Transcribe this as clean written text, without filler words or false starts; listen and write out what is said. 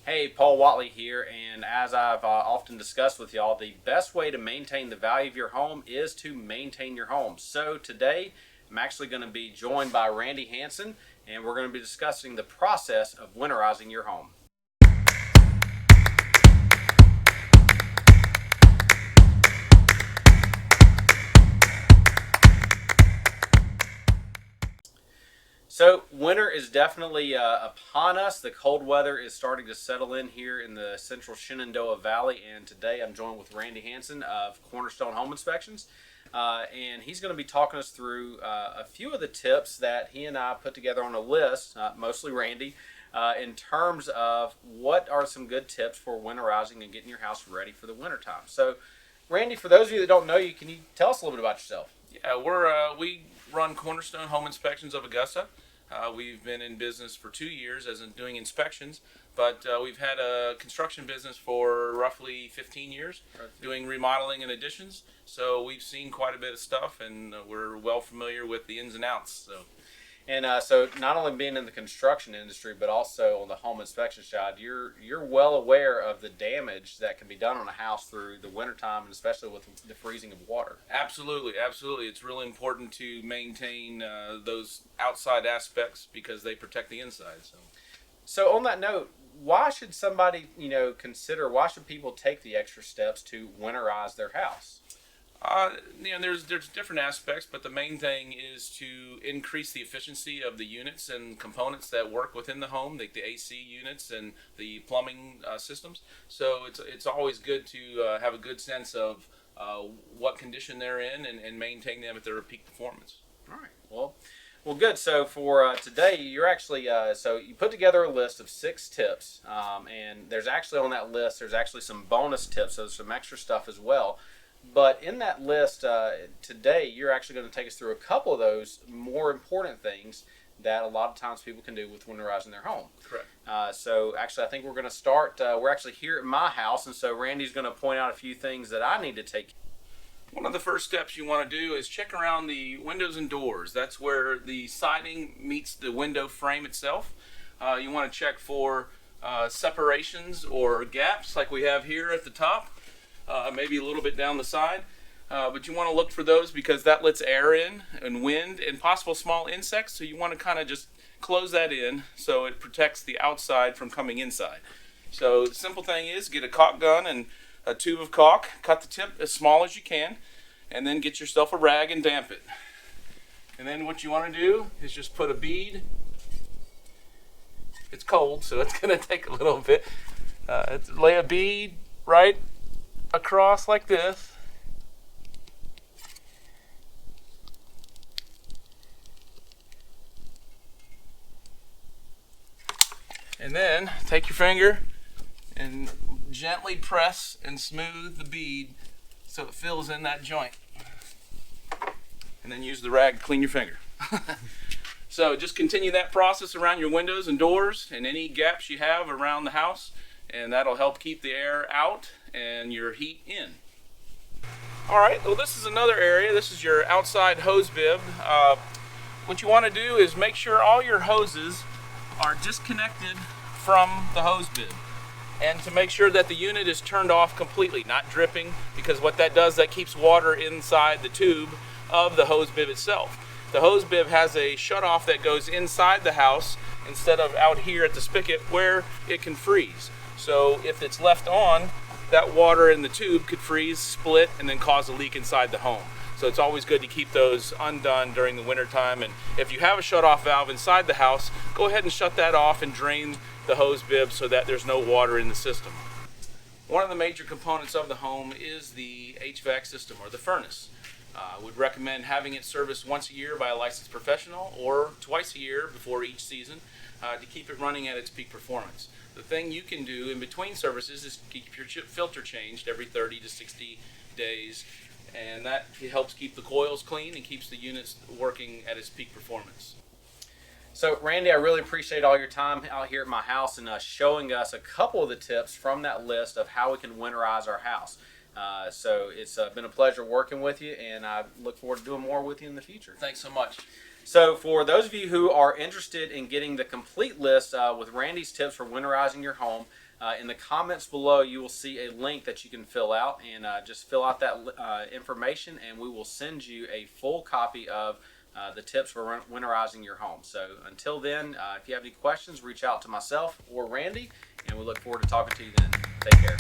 Hey, Paul Whatley here, and as I've often discussed with y'all, the best way to maintain the value of your home is to maintain your home. So today, I'm actually going to be joined by Randy Hansen, and we're going to be discussing the process of winterizing your home. So winter is definitely upon us. The cold weather is starting to settle in here in the central Shenandoah Valley, and today I'm joined with Randy Hansen of Cornerstone Home Inspections, and he's going to be talking us through a few of the tips that he and I put together on a list, mostly Randy, in terms of what are some good tips for winterizing and getting your house ready for the wintertime. So, Randy, for those of you that don't know you, can you tell us a little bit about yourself? Yeah, we run Cornerstone Home Inspections of Augusta. We've been in business for 2 years as in doing inspections, but we've had a construction business for roughly 15 years, doing remodeling and additions. So we've seen quite a bit of stuff, and we're well familiar with the ins and outs. So not only being in the construction industry, but also on the home inspection side, you're well aware of the damage that can be done on a house through the wintertime, and especially with the freezing of water. Absolutely. It's really important to maintain those outside aspects because they protect the inside. So on that note, why should somebody, why should people take the extra steps to winterize their house? There's different aspects, but the main thing is to increase the efficiency of the units and components that work within the home, like the AC units and the plumbing systems. So it's always good to have a good sense of what condition they're in and maintain them at their peak performance. All right. Well, good. So for today, you're actually so you put together a list of 6 tips, and there's actually on that list there's actually some bonus tips, so there's some extra stuff as well. But in that list today, you're actually going to take us through a couple of those more important things that a lot of times people can do with winterizing their home. Correct. So actually, I think we're going to start. We're actually here at my house, and so Randy's going to point out a few things that I need to take. One of the first steps you want to do is check around the windows and doors. That's where the siding meets the window frame itself. You want to check for separations or gaps like we have here at the top. Maybe a little bit down the side, but you want to look for those because that lets air in and wind and possible small insects, so you want to kind of just close that in so it protects the outside from coming inside. So the simple thing is get a caulk gun and a tube of caulk, cut the tip as small as you can, and then get yourself a rag and damp it. And then what you want to do is just put a bead. It's cold, so it's going to take a little bit. Lay a bead right across like this, and then take your finger and gently press and smooth the bead so it fills in that joint, and then use the rag to clean your finger. So just continue that process around your windows and doors and any gaps you have around the house, and that'll help keep the air out and your heat in. All right, well, this is another area. This is your outside hose bib. What you want to do is make sure all your hoses are disconnected from the hose bib, and to make sure that the unit is turned off completely, not dripping, because what that does, that keeps water inside the tube of the hose bib itself. The hose bib has a shutoff that goes inside the house instead of out here at the spigot where it can freeze. So if it's left on, that water in the tube could freeze, split, and then cause a leak inside the home. So it's always good to keep those undone during the wintertime. And if you have a shutoff valve inside the house, go ahead and shut that off and drain the hose bib so that there's no water in the system. One of the major components of the home is the HVAC system, or the furnace. I would recommend having it serviced once a year by a licensed professional or twice a year before each season to keep it running at its peak performance. The thing you can do in between services is keep your filter changed every 30 to 60 days, and that helps keep the coils clean and keeps the units working at its peak performance. So, Randy, I really appreciate all your time out here at my house and showing us a couple of the tips from that list of how we can winterize our house. So it's been a pleasure working with you, and I look forward to doing more with you in the future. Thanks so much. So for those of you who are interested in getting the complete list with Randy's tips for winterizing your home, in the comments below you will see a link that you can fill out, and just fill out that information and we will send you a full copy of the tips for winterizing your home. So until then, if you have any questions, reach out to myself or Randy, and we look forward to talking to you then. Take care.